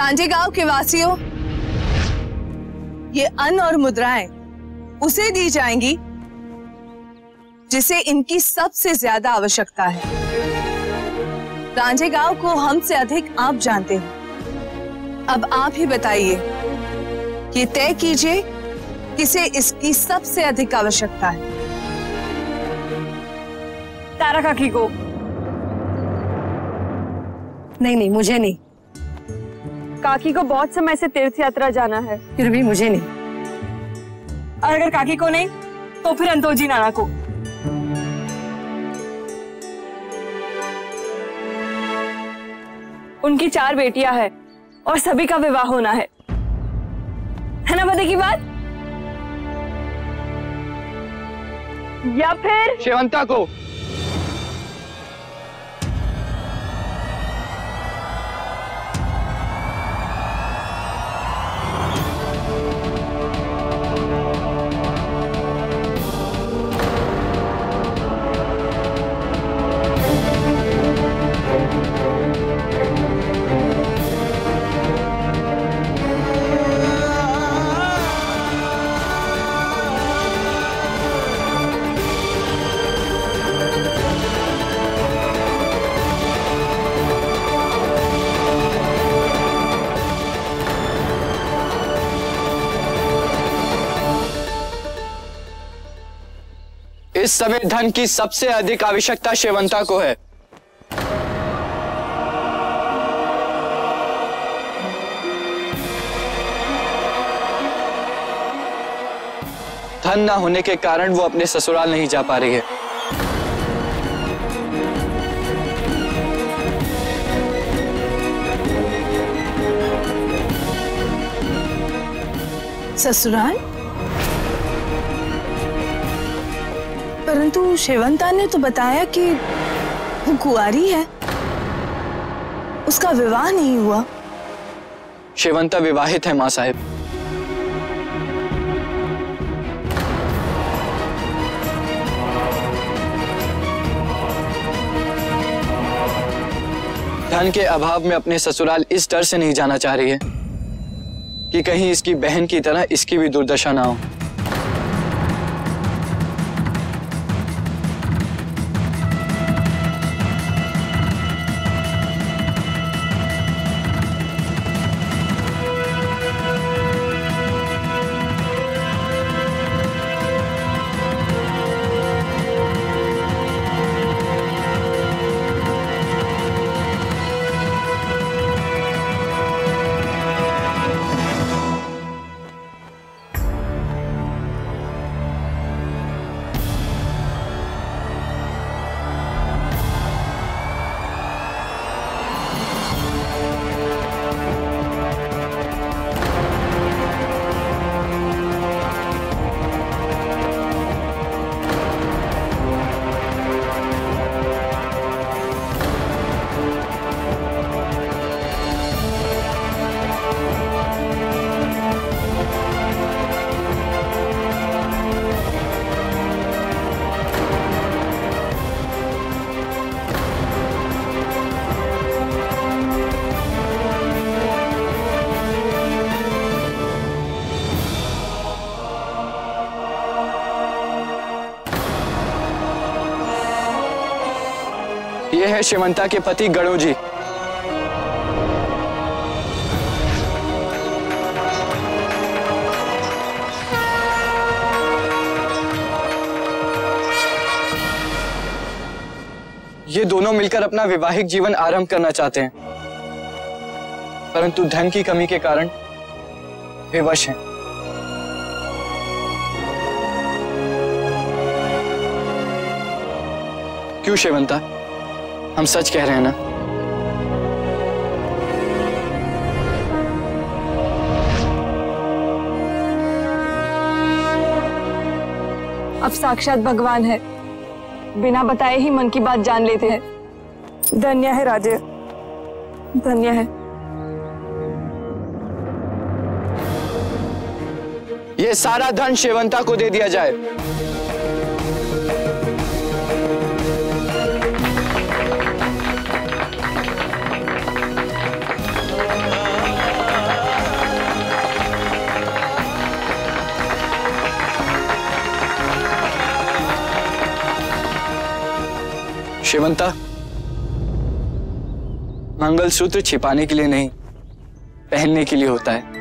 रांझे गांव के वासियों, ये अन्न और मुद्राएं उसे दी जाएंगी जिसे इनकी सबसे ज्यादा आवश्यकता है। रांझे गांव को हमसे अधिक आप जानते हैं। अब आप ही बताइए, ये तय कीजिए किसे इसकी सबसे अधिक आवश्यकता है। तारा काकी को। नहीं, मुझे नहीं। काकी को बहुत समय से तीर्थ यात्रा जाना है। फिर भी मुझे नहीं। और अगर काकी को नहीं तो फिर अंतोजी नाना को। उनकी 4 बेटियां हैं और सभी का विवाह होना है ना पता की बात? या फिर शेवंता को। इस समय धन की सबसे अधिक आवश्यकता शेवंता को है। धन न होने के कारण वो अपने ससुराल नहीं जा पा रही है। ससुराल? परंतु शेवंता ने तो बताया कि वो कुंवारी है, उसका विवाह नहीं हुआ। शेवंता विवाहित है मां साहिब। धन के अभाव में अपने ससुराल इस डर से नहीं जाना चाह रही है कि कहीं इसकी बहन की तरह इसकी भी दुर्दशा ना हो। ये है शेवंता के पति गणो जी। ये दोनों मिलकर अपना वैवाहिक जीवन आरंभ करना चाहते हैं, परंतु धन की कमी के कारण विवश हैं। क्यों शेवंता, हम सच कह रहे हैं ना? अब साक्षात भगवान है, बिना बताए ही मन की बात जान लेते हैं। धन्य है राजे, धन्य है। ये सारा धन शेवंता को दे दिया जाए। शेवंता, मंगलसूत्र छिपाने के लिए नहीं, पहनने के लिए होता है।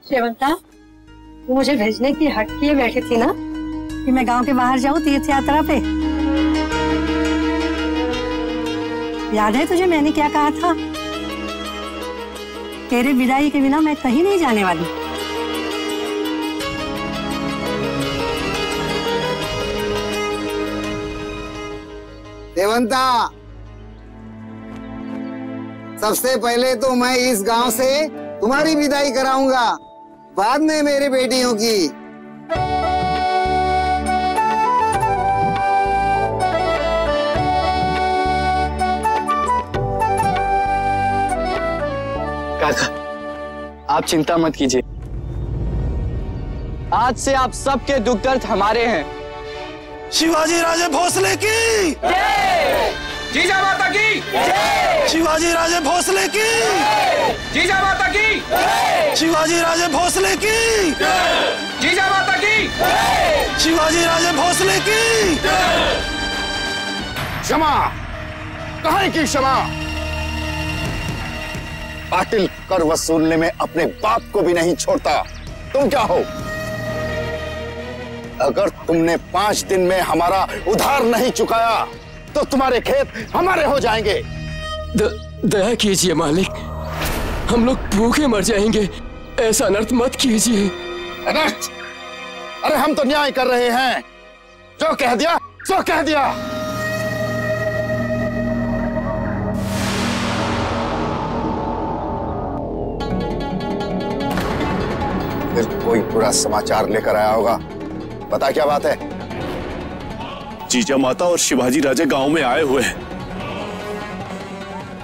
शेवंता, तू मुझे भेजने की हट किए बैठी थी ना कि मैं गांव के बाहर जाऊं तीर्थ यात्रा पे। याद है तुझे मैंने क्या कहा था? तेरे विदाई के बिना मैं कहीं नहीं जाने वाली। शेवंता, सबसे पहले तो मैं इस गांव से तुम्हारी विदाई कराऊंगा, बाद में मेरी बेटियों की। काका, आप चिंता मत कीजिए, आज से आप सबके दुख दर्द हमारे हैं। शिवाजी राजे भोसले की जय! जीजा माता की जय! शिवाजी राजे भोसले की जीजा माता की जय! शिवाजी राजे भोसले की जीजा माता की जय! शिवाजी राजे भोसले की क्षमा, कहाँ की क्षमा? पाटिल कर वसूलने में अपने बाप को भी नहीं छोड़ता। तुम क्या हो? अगर तुमने 5 दिन में हमारा उधार नहीं चुकाया तो तुम्हारे खेत हमारे हो जाएंगे। दया कीजिए मालिक, हम लोग भूखे मर जाएंगे, ऐसा अनर्थ मत कीजिए। अनर्थ? अरे हम तो न्याय कर रहे हैं, जो कह दिया सो कह दिया। फिर कोई बुरा समाचार लेकर आया होगा, बता क्या बात है? जीजा माता और शिवाजी राजे गांव में आए हुए हैं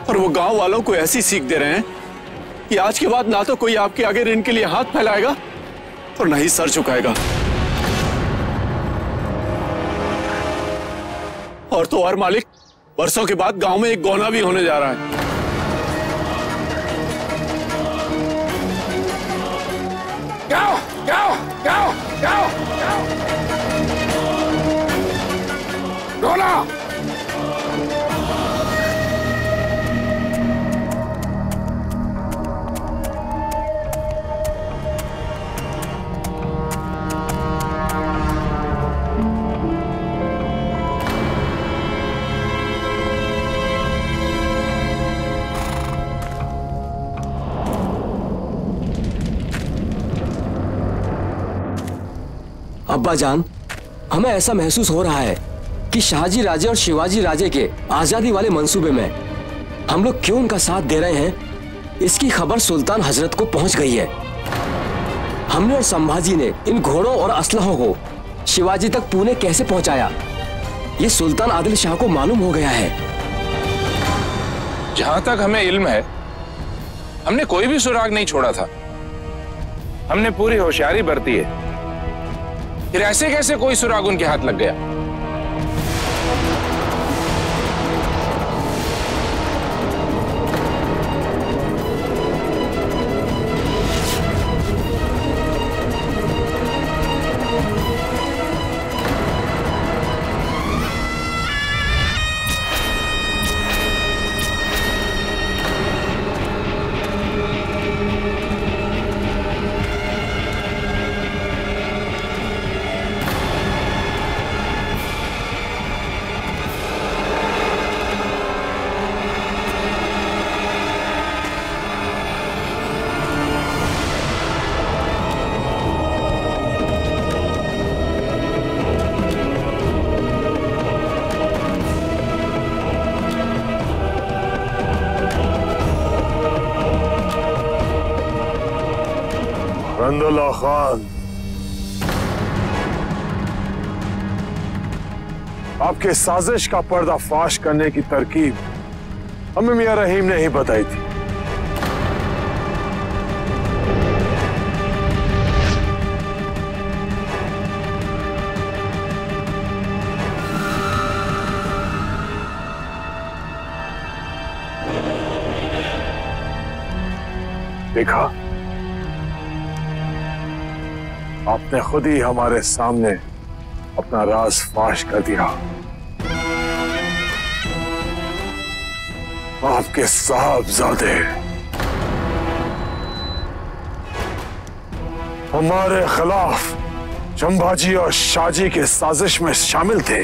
और वो गांव वालों को ऐसी सीख दे रहे हैं कि आज के बाद ना तो कोई आपके आगे ऋण के लिए हाथ फैलाएगा और ना ही सर झुकाएगा। और तो और मालिक, वर्षों के बाद गांव में एक गौना भी होने जा रहा है। गाओ, गाओ, गाओ, गाओ, गाओ। गौना! अब्बा जान, हमें ऐसा महसूस हो रहा है कि शाहजी राजे और शिवाजी राजे के आजादी वाले मंसूबे में हम लोग क्यों उनका साथ दे रहे हैं, इसकी खबर सुल्तान हजरत को पहुंच गई है। हमने और संभाजी ने इन घोड़ों और असलहों को शिवाजी तक पुणे कैसे पहुंचाया, ये सुल्तान आदिल शाह को मालूम हो गया है। जहां तक हमें इल्म है, हमने कोई भी सुराग नहीं छोड़ा था। हमने पूरी होशियारी बरती है, फिर ऐसे कैसे कोई सुराग उनके हाथ लग गया? नंदुल्ला खान, आपके साजिश का पर्दाफाश करने की तरकीब हमें मियां रहीम ने ही बताई थी। देखा, आपने खुद ही हमारे सामने अपना राज फाश कर दिया। आपके साहबजादे हमारे खिलाफ संभाजी और शाहजी के साजिश में शामिल थे।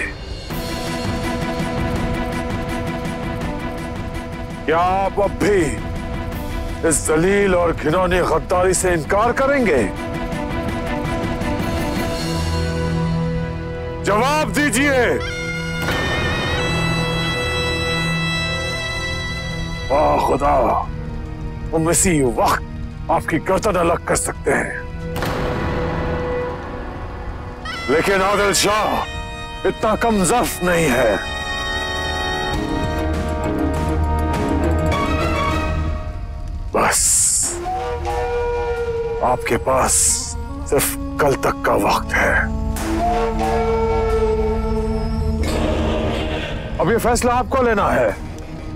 क्या आप अब भी इस जलील और घिनौनी गद्दारी से इनकार करेंगे? जवाब दीजिए। वाह खुदा, हम इसी वक्त आपकी गर्दन अलग कर सकते हैं, लेकिन आदिल शाह इतना कम ज़र्फ नहीं है। बस आपके पास सिर्फ कल तक का वक्त है। अब ये फैसला आपको लेना है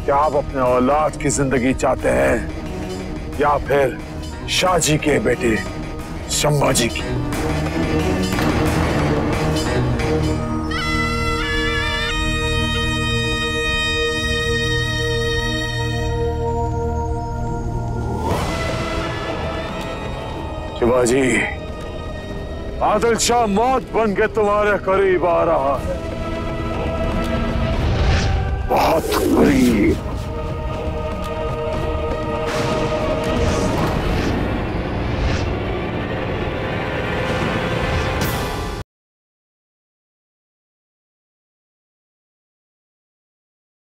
कि आप अपने औलाद की जिंदगी चाहते हैं या फिर शाहजी के बेटे संभाजी की। शिवाजी, आदिल शाह मौत बन के तुम्हारे करीब आ रहा है।